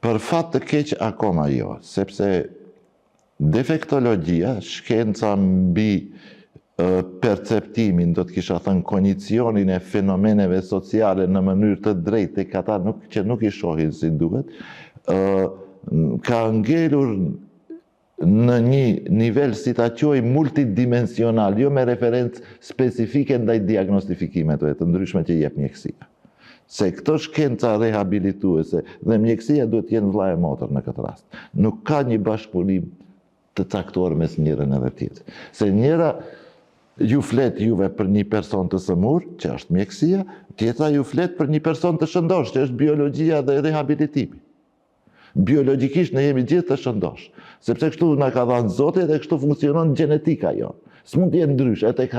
Për fat të keq akoma jo, sepse defektologjia, shkenca mbi perceptimin, do të kisha thënë kognicionin e fenomeneve sociale në mënyrë të drejtë tek ata që nuk i shohin si duhet, ka ngelur në një nivel, si ta quaj, multidimensional, jo me referencë specifike ndaj diagnostifikimeve të ndryshme që jep mjekësia. Se këto shkenca rehabilituese dhe mjekësia duhet të jenë vëlla e motër në këtë rast. Nuk ka një bashkëpunim të caktuar mes njërën edhe tjetër. Se njëra ju flet juve për një person të sëmur, që është mjekësia, tjetra ju flet për një person të shëndosh, që është biologjia dhe rehabilitimi. Biologjikisht ne jemi gjithë të shëndosh, sepse kështu na ka dhënë Zoti dhe kështu funksionon gjenetika jonë. S'mund të jetë ndryshe, tek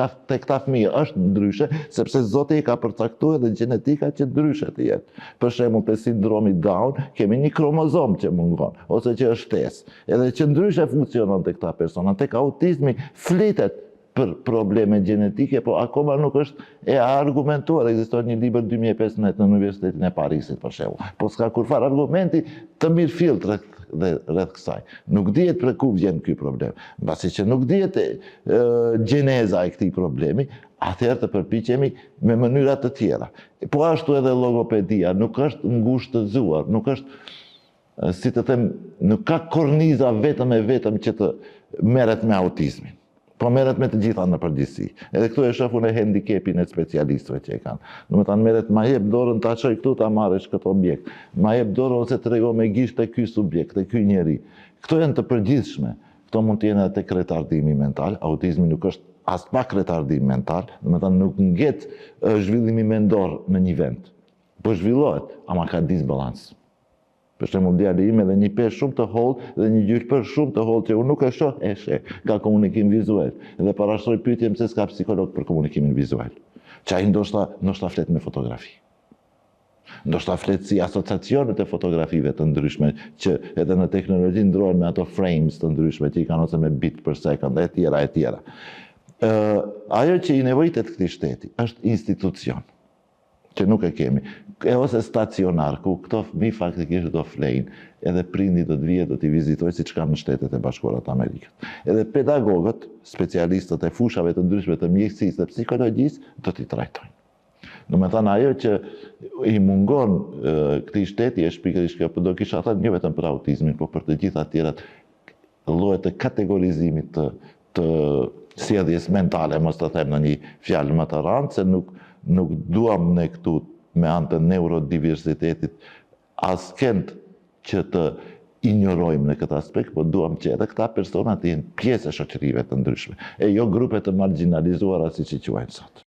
këta fëmijë është ndryshe, sepse Zoti i ka përcaktuar edhe gjenetika që ndryshe të jetë. Për shembull, te sindromi Down kemi një kromozom që mungon, ose që është shtesë, edhe që ndryshe funksionon tek këta persona. Tek autizmi flitet për probleme gjenetike, po akoma nuk është e argumentuar. Ekziston një libër 2015 në Universitetin e Parisit, për shembull. Po s'ka kurfar argumenti të mirëfillt rreth kësaj. Nuk dihet për ku vjen ky problem. Mbasi që nuk dihet gjeneza e këtij problemi, atëherë të përpiqemi me mënyra të tjera. Po ashtu edhe logopedia nuk është ngushtëzuar, nuk është, si të them, nuk ka korniza vetëm e vetëm që të merret me autizmin. Po merret me të gjitha në përgjithësi. Edhe këtu e shoh unë handicapin e specialistëve që e kanë. Domethënë merret, ma jep dorën ta çoj këtu ta marrësh këtë objekt. Ma jep dorën ose trego me gishtë ky subjekt, ky njeri. Këto janë të përgjithshme. Këto mund të jenë edhe tek retardimi mental. Autizmi nuk është as pak retardim mental, domethënë nuk ngjet zhvillimi mendor në një vend. Po zhvillohet, ama ka disbalans. Për shembull, djali im edhe një peshë shumë të hollë dhe një gjyqpër shumë të hollë që unë nuk e shoh, ka komunikim vizual. Dhe parashtroj pyetjem se s'ka psikolog për komunikimin vizual. Që ai ndoshta flet me fotografi. Ndoshta flet si asociacionet e fotografive të ndryshme që edhe në teknologji ndrohen me ato frames të ndryshme që i kanë ose me bit per second e tjera e tjera. Ajo që i nevojitet këtij shteti është institucion, që nuk e kemi, ose stacionar, ku këto fëmijë faktikisht do flejnë, edhe prindi do të vijë do t'i vizitojë siç ka në Shtetet e Bashkuara të Amerikës. Edhe pedagogët, specialistët e fushave të ndryshme të mjekësisë dhe psikologjisë do t'i trajtojnë. Domethënë ajo që i mungon këtij shteti është pikërisht kjo, do kisha thënë jo vetëm për autizmin, por për të gjitha të tjerat llojet të kategorizimit të sjelljes mentale, mos të them në një fjalë më të rëndë, se nuk duam ne këtu me anë të neurodiversitetit askënd që të injorojmë në këtë aspekt, po duam që edhe këta persona të jenë pjesë e shoqërive të ndryshme, e jo grupe të marginalizuara siç i quajnë sot.